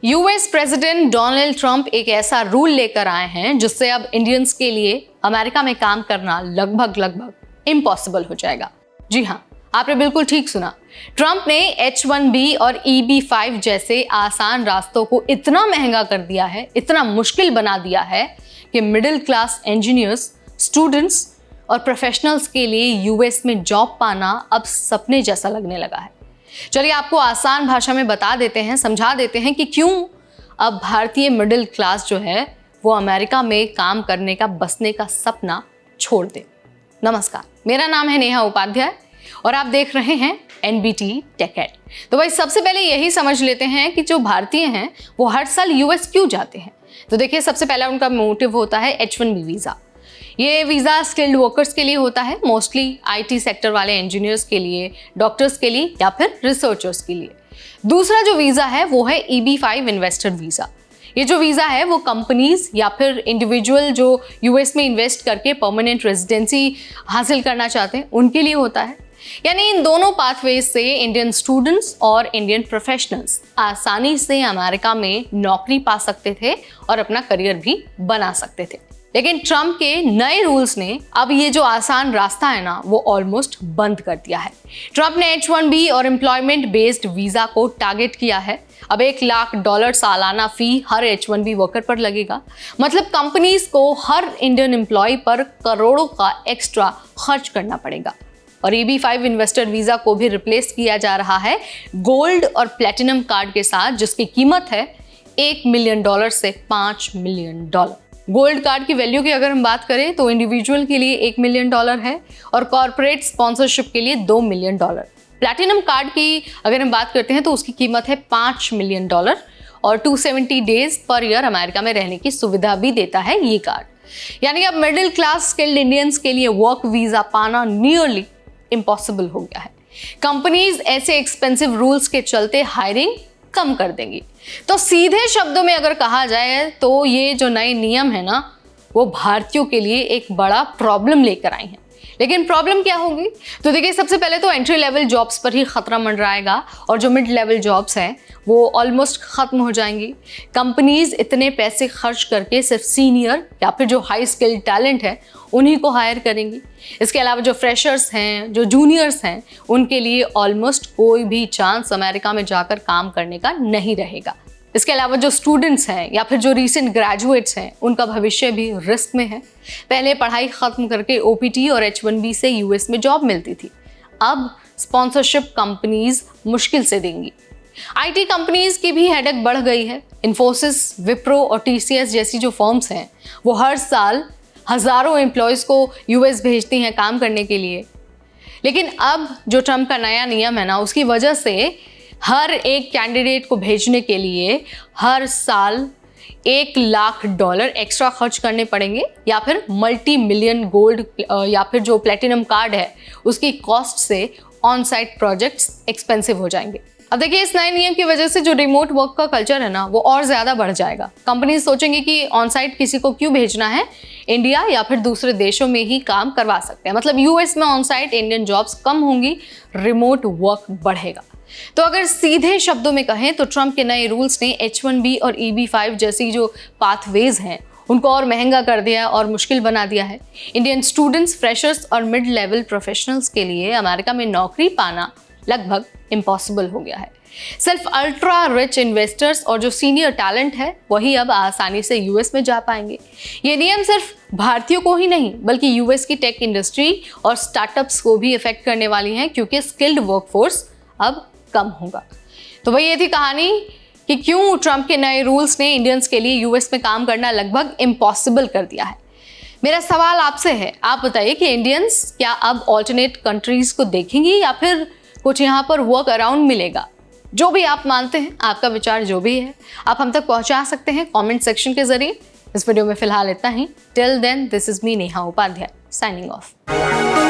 US president Donald Trump एक ऐसा rule लेकर आए हैं जिससे अब इंडियंस के लिए अमेरिका में काम करना लगभग इम्पॉसिबल हो जाएगा। जी हाँ, आपने बिल्कुल ठीक सुना। ट्रंप ने H-1B और EB-5 जैसे आसान रास्तों को इतना महंगा कर दिया है, इतना मुश्किल बना दिया है कि मिडिल क्लास इंजीनियर्स, स्टूडेंट्स और प्रोफेशनल्स के लिए यूएस में जॉब पाना अब सपने जैसा लगने लगा है। चलिए आपको आसान भाषा में बता देते हैं, समझा देते हैं कि क्यों अब भारतीय मिडिल क्लास जो है वो अमेरिका में काम करने का, बसने का सपना छोड़ दे। नमस्कार, मेरा नाम है नेहा उपाध्याय और आप देख रहे हैं NBT Tech Ed। तो भाई सबसे पहले यही समझ लेते हैं कि जो भारतीय हैं वो हर साल यूएस क्यों जाते हैं। तो देखिए, सबसे पहला उनका मोटिव होता है H-1B वीज़ा। ये वीज़ा स्किल्ड वर्कर्स के लिए होता है, मोस्टली IT सेक्टर वाले इंजीनियर्स के लिए, डॉक्टर्स के लिए या फिर रिसर्चर्स के लिए। दूसरा जो वीज़ा है वो है EB-5 इन्वेस्टर वीज़ा। ये जो वीज़ा है वो कंपनीज या फिर इंडिविजुअल जो यूएस में इन्वेस्ट करके परमानेंट रेजिडेंसी हासिल करना चाहते हैं उनके लिए होता है। यानी इन दोनों पाथवेज से इंडियन स्टूडेंट्स और इंडियन प्रोफेशनल्स आसानी से अमेरिका में नौकरी पा सकते थे और अपना करियर भी बना सकते थे। लेकिन ट्रंप के नए रूल्स ने अब ये जो आसान रास्ता है ना वो ऑलमोस्ट बंद कर दिया है। ट्रंप ने H-1B और एम्प्लॉयमेंट बेस्ड वीज़ा को टारगेट किया है। अब $1 लाख सालाना फी हर H-1B वर्कर पर लगेगा। मतलब कंपनीज को हर इंडियन एम्प्लॉय पर करोड़ों का एक्स्ट्रा खर्च करना पड़ेगा। और EB-5 इन्वेस्टर वीज़ा को भी रिप्लेस किया जा रहा है गोल्ड और प्लेटिनम कार्ड के साथ, जिसकी कीमत है $1 मिलियन से $5 मिलियन। गोल्ड कार्ड की वैल्यू की अगर हम बात करें तो इंडिविजुअल के लिए $1 मिलियन है और कॉर्पोरेट स्पॉन्सरशिप के लिए $2 मिलियन। प्लैटिनम कार्ड की अगर हम बात करते हैं तो उसकी कीमत है $5 मिलियन और 270 डेज पर ईयर अमेरिका में रहने की सुविधा भी देता है ये कार्ड। यानी अब मिडिल क्लास स्किल्ड इंडियंस के लिए वर्क वीजा पाना नियरली इम्पॉसिबल हो गया है। कंपनीज ऐसे एक्सपेंसिव रूल्स के चलते हायरिंग कम कर देंगी। तो सीधे शब्दों में अगर कहा जाए तो ये जो नए नियम है ना वो भारतीयों के लिए एक बड़ा प्रॉब्लम लेकर आई हैं। लेकिन प्रॉब्लम क्या होगी? तो देखिए, सबसे पहले तो एंट्री लेवल जॉब्स पर ही खतरा मंडराएगा और जो मिड लेवल जॉब्स हैं वो ऑलमोस्ट खत्म हो जाएंगी। कंपनीज इतने पैसे खर्च करके सिर्फ सीनियर या फिर जो हाई स्किल्ड टैलेंट है उन्हीं को हायर करेंगी। इसके अलावा जो फ्रेशर्स हैं, जो जूनियर्स हैं, उनके लिए ऑलमोस्ट कोई भी चांस अमेरिका में जाकर काम करने का नहीं रहेगा। इसके अलावा जो स्टूडेंट्स हैं या फिर जो रीसेंट ग्रेजुएट्स हैं उनका भविष्य भी रिस्क में है। पहले पढ़ाई खत्म करके OPT और H-1B से यूएस में जॉब मिलती थी, अब स्पॉन्सरशिप कंपनीज मुश्किल से देंगी। IT कंपनीज की भी हेडेक बढ़ गई है। इन्फोसिस, विप्रो और TCS जैसी जो फर्म्स हैं वो हर साल हजारों एम्प्लॉयज़ को यूएस भेजती हैं काम करने के लिए। लेकिन अब जो ट्रंप का नया नियम है ना उसकी वजह से हर एक कैंडिडेट को भेजने के लिए हर साल $1 लाख एक्स्ट्रा खर्च करने पड़ेंगे या फिर मल्टी मिलियन गोल्ड या फिर जो प्लेटिनम कार्ड है उसकी कॉस्ट से ऑन साइट प्रोजेक्ट्स एक्सपेंसिव हो जाएंगे। अब देखिए, इस नए नियम की वजह से जो रिमोट वर्क का कल्चर है ना वो और ज़्यादा बढ़ जाएगा। कंपनीज सोचेंगे कि ऑन साइट किसी को क्यों भेजना है, इंडिया या फिर दूसरे देशों में ही काम करवा सकते हैं। मतलब यूएस में ऑन साइट इंडियन जॉब्स कम होंगी, रिमोट वर्क बढ़ेगा। तो अगर सीधे शब्दों में कहें तो ट्रंप के नए रूल्स ने H-1B और EB-5 जैसी जो पाथवेज हैं उनको और महंगा कर दिया और मुश्किल बना दिया है। इंडियन स्टूडेंट्स, फ्रेशर्स और मिड लेवल प्रोफेशनल्स के लिए अमेरिका में नौकरी पाना लगभग इम्पॉसिबल हो गया है। सिर्फ अल्ट्रा रिच इन्वेस्टर्स और जो सीनियर टैलेंट है वही अब आसानी से यूएस में जा पाएंगे। ये नियम सिर्फ भारतीयों को ही नहीं बल्कि यूएस की टेक इंडस्ट्री और स्टार्टअप्स को भी इफेक्ट करने वाली हैं, क्योंकि स्किल्ड वर्कफोर्स अब कम होगा। तो वही ये थी कहानी कि क्यों ट्रंप के नए रूल्स ने इंडियंस के लिए यूएस में काम करना लगभग इम्पॉसिबल कर दिया है। मेरा सवाल आपसे है, आप बताइए कि इंडियंस क्या अब ऑल्टरनेट कंट्रीज को देखेंगे या फिर कुछ यहाँ पर वर्क अराउंड मिलेगा? जो भी आप मानते हैं, आपका विचार जो भी है, आप हम तक पहुंचा सकते हैं कमेंट सेक्शन के जरिए। इस वीडियो में फिलहाल इतना ही। Till then, this is me Neha Upadhyay, signing of.